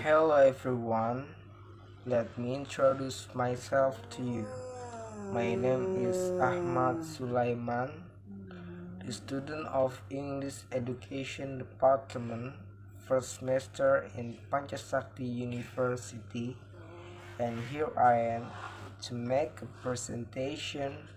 Hello everyone, let me introduce myself to you. My name is Ahmad Sulaeman, the student of English Education Department, first semester in Pancasakti University, and here I am to make a presentation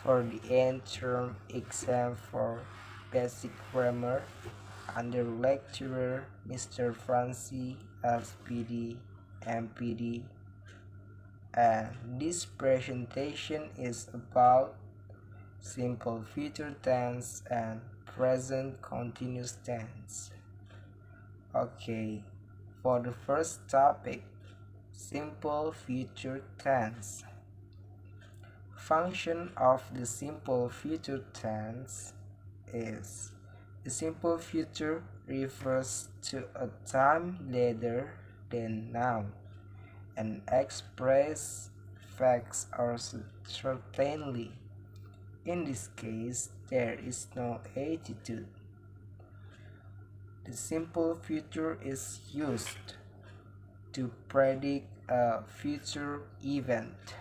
for the end term exam for basic grammar under lecturer Mr. Franscy, S.Pd, M.Pd, and this presentation is about simple future tense and present continuous tense. Okay, for the first topic, simple future tense. Function of the simple future tense is the simple future refers to a time later than now and express facts or certainly. In this case, there is no attitude. The simple future is used to predict a future event.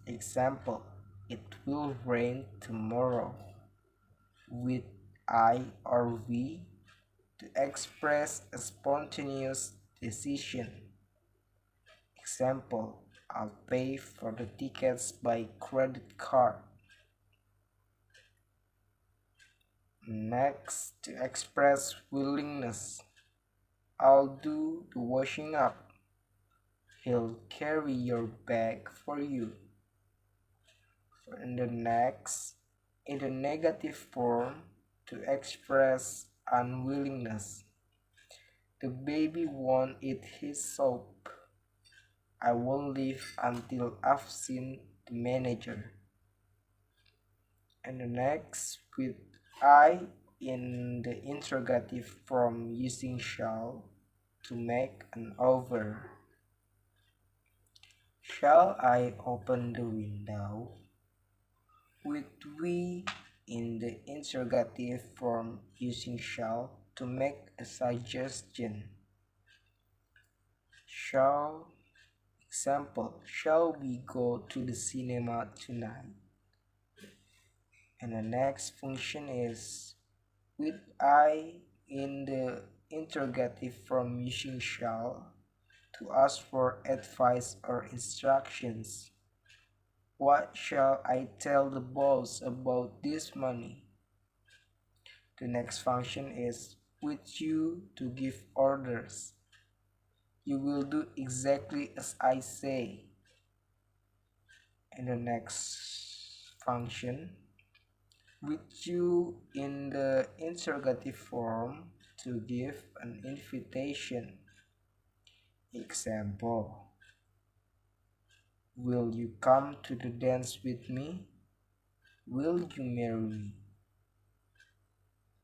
Example, it will rain tomorrow, with I or we to express a spontaneous decision. Example, I'll pay for the tickets by credit card. Next, to express willingness, I'll do the washing up. He'll carry your bag for you. In the negative form, to express unwillingness. The baby won't eat his soap. I won't leave until I've seen the manager. And the next, with I in the interrogative form using shall to make an over. Shall I open the window? With we in the interrogative form using shall to make a suggestion. Shall, example, shall we go to the cinema tonight? And the next function is with I in the interrogative form using shall to ask for advice or instructions. What shall I tell the boss about this money? The next function is with you to give orders. You will do exactly as I say. And the next function, with you in the interrogative form to give an invitation. Example, will you come to the dance with me? Will you marry me?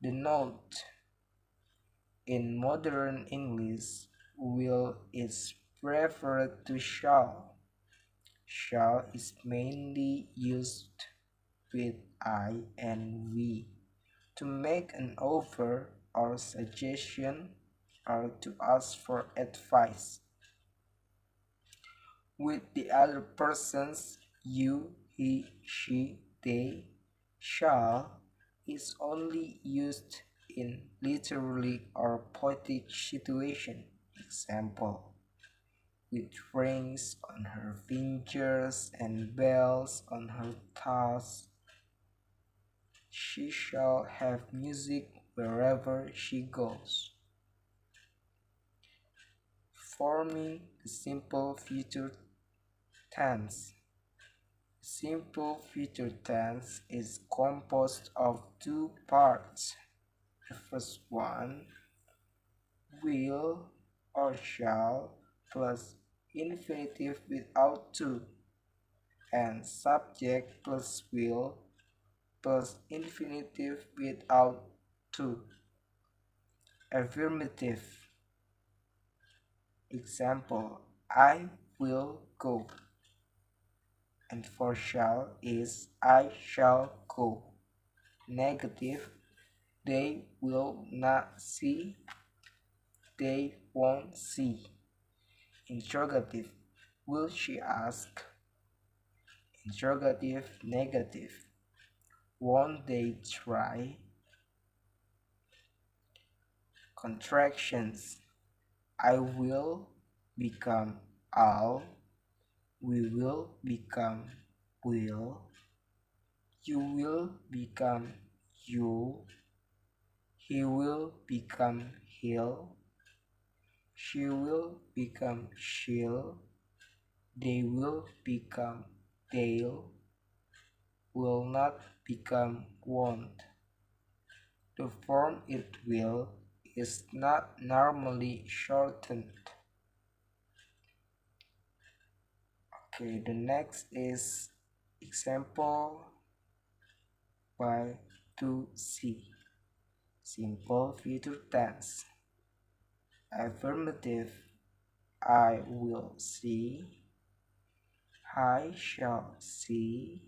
The note, in modern English, will is preferred to shall. Shall is mainly used with I and we to make an offer or suggestion or to ask for advice. With the other persons, you, he, she, they, shall is only used in literary or poetic situation. Example, with rings on her fingers and bells on her toes, she shall have music wherever she goes. Forming the simple future tense. Simple future tense is composed of two parts. The first one, will or shall plus infinitive without to, and subject plus will plus infinitive without to. Affirmative. Example, I will go. And for shall is I shall go. Negative, they will not see, they won't see. Interrogative. Will she ask? Interrogative negative. Won't they try? Contractions. I will become I'll. We will become will. You will become you. He will become he'll. She will become she'll. They will become they'll. Will not become won't. The form it will is not normally shortened. Okay, the next is example by 2C. Simple future tense. Affirmative. I will see. I shall see.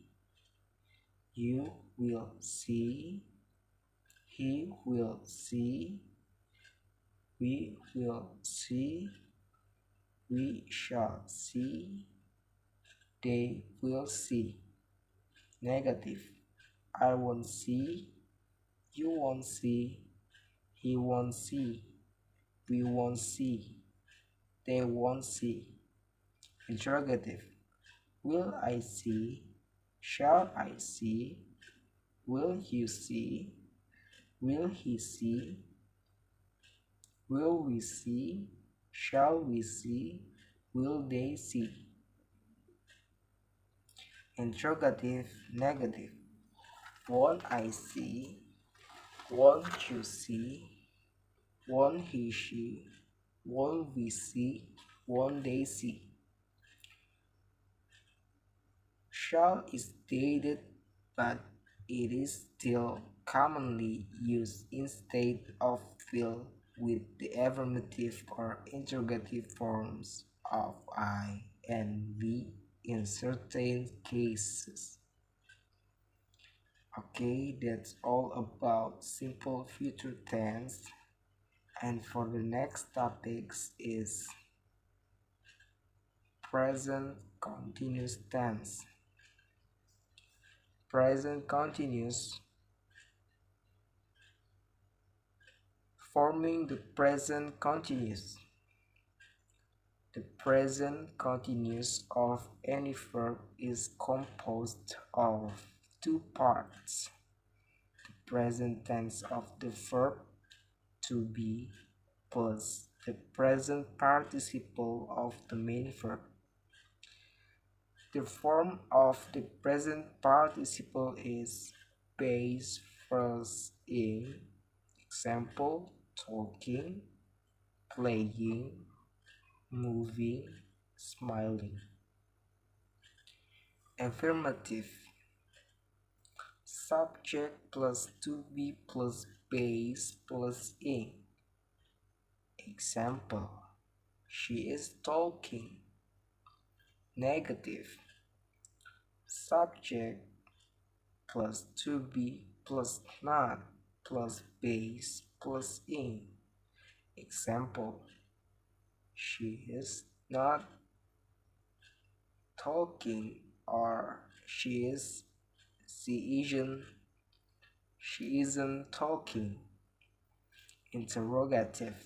You will see. He will see. We will see. We shall see. They will see. Negative. I won't see. You won't see. He won't see. We won't see. They won't see. Interrogative. Will I see? Shall I see? Will you see? Will he see? Will we see? Shall we see? Will they see? Interrogative negative. Won't I see? Won't you see? Won't he she? Won't we see? Won't they see? Shall is dated, but it is still commonly used instead of will with the affirmative or interrogative forms of I and we in certain cases. Okay, that's all about simple future tense. And for the next topics is present continuous tense. Present continuous. Forming the present continuous. The present continuous of any verb is composed of two parts. The present tense of the verb to be plus the present participle of the main verb. The form of the present participle is base first in. Example, talking, playing, moving, smiling. Affirmative. Subject plus to be plus base plus in. Example, she is talking. Negative. Subject plus to be plus not plus base plus in. Example, she is not talking, or she isn't talking. Interrogative.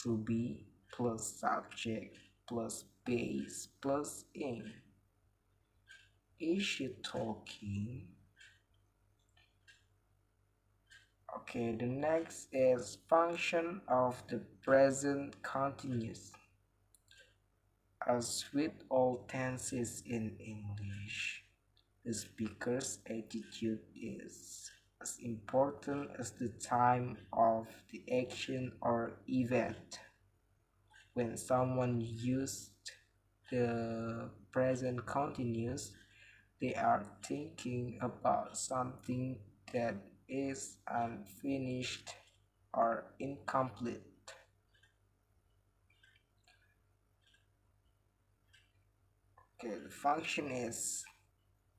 To be plus subject plus base plus in. Is she talking? Okay, the next is function of the present continuous. As with all tenses in English, the speaker's attitude is as important as the time of the action or event. When someone used the present continuous, they are thinking about something that is unfinished or incomplete. Okay, the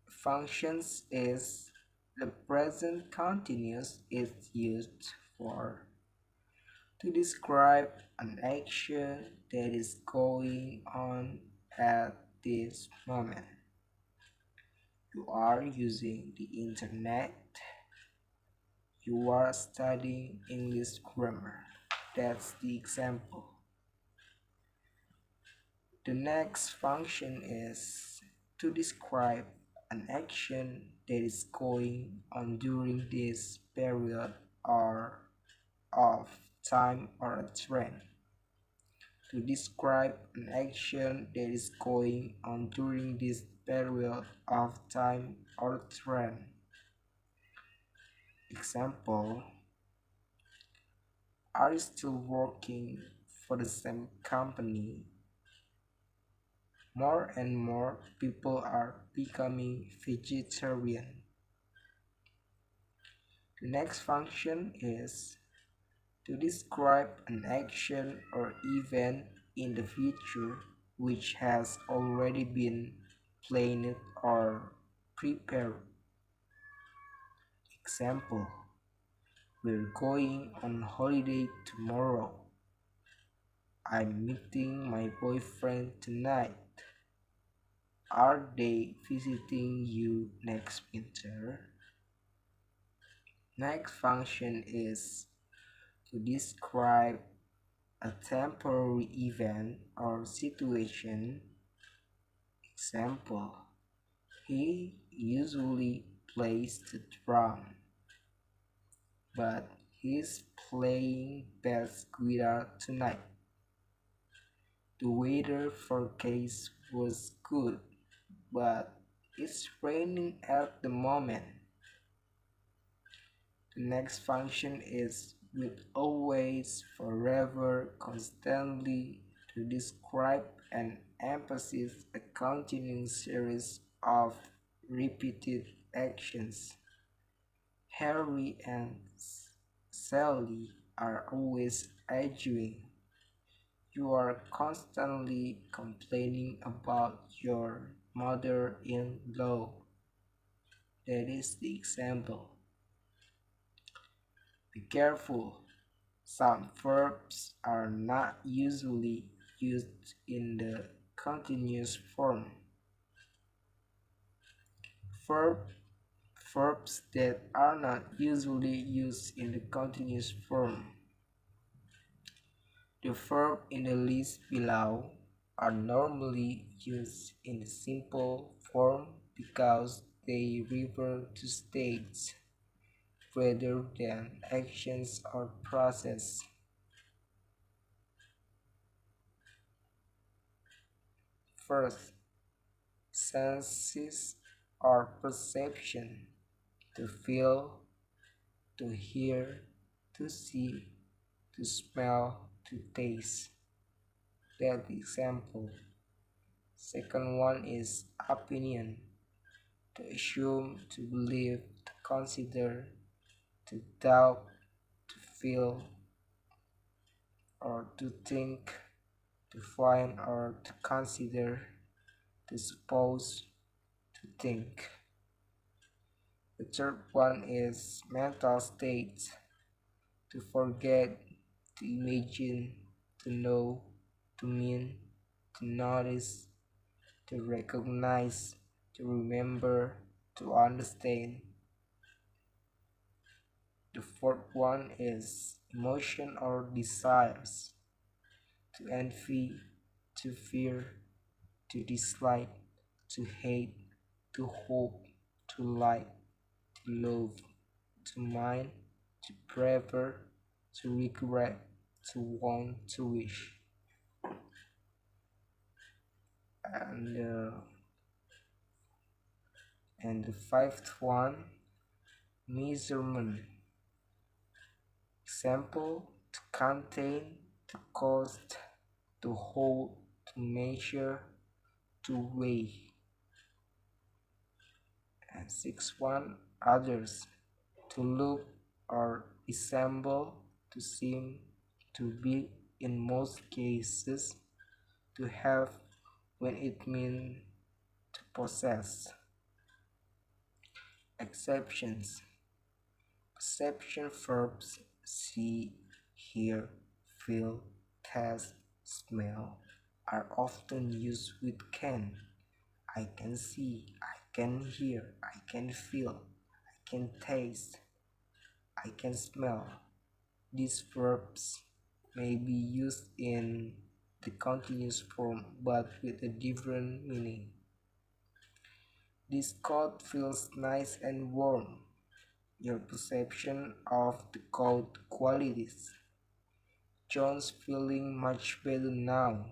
functions is the present continuous is used for To describe an action that is going on at this moment. You are using the internet. You are studying English grammar. That's the example. The next function is to describe an action that is going on during this period or of time or a trend. To describe an action that is going on during this period of time or trend. Example, are you still working for the same company? More and more people are becoming vegetarian. The next function is to describe an action or event in the future which has already been planned or prepared. Example, we're going on holiday tomorrow. I'm meeting my boyfriend tonight. Are they visiting you next winter? Next function is to describe a temporary event or situation. Example, he usually plays the drum, but he's playing bass guitar tonight. The weather forecast was good, but it's raining at the moment. The next function is with always, forever, constantly to describe and emphasize a continuing series of repeated actions. Harry and Sally are always arguing. You are constantly complaining about your mother-in-law. That is the example. Be careful. Some verbs are not usually used in the continuous form. Verbs that are not usually used in the continuous form. The verbs in the list below are normally used in the simple form because they refer to states rather than actions or process. First, senses or perception: to feel, to hear, to see, to smell, to taste. That example. Second one is opinion: to assume, to believe, to consider, to doubt, to feel, or to think, to find or to consider, to suppose, to think. The third one is mental states: to forget, to imagine, to know, to mean, to notice, to recognize, to remember, to understand. The fourth one is emotion or desires: to envy, to fear, to dislike, to hate, to hope, to like, to love, to mind, to prefer, to regret, to want, to wish. And the fifth one, measurement. Example: to contain, to cost, to hold, to measure, to weigh. And sixth one, others: to look or resemble, to seem, to be in most cases, to have when it means to possess. Exceptions: perception verbs, see, hear, feel, taste, smell are often used with can. I can see, I can hear, I can feel, I can taste, I can smell. These verbs may be used in the continuous form but with a different meaning. This coat feels nice and warm. Your perception of the coat qualities. John's feeling much better now.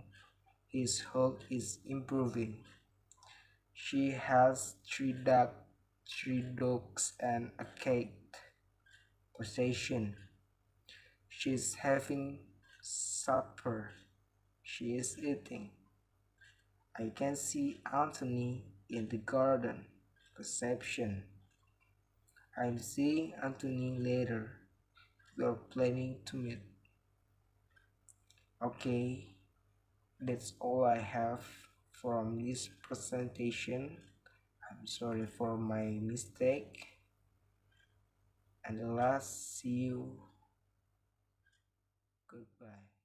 His health is improving. She has three dogs and a cat. Possession. She's having supper. She is eating. I can see Anthony in the garden. Perception. I'm seeing Anthony later. We're planning to meet. Okay, that's all I have from this presentation. I'm sorry for my mistake. And the last, see you. Goodbye.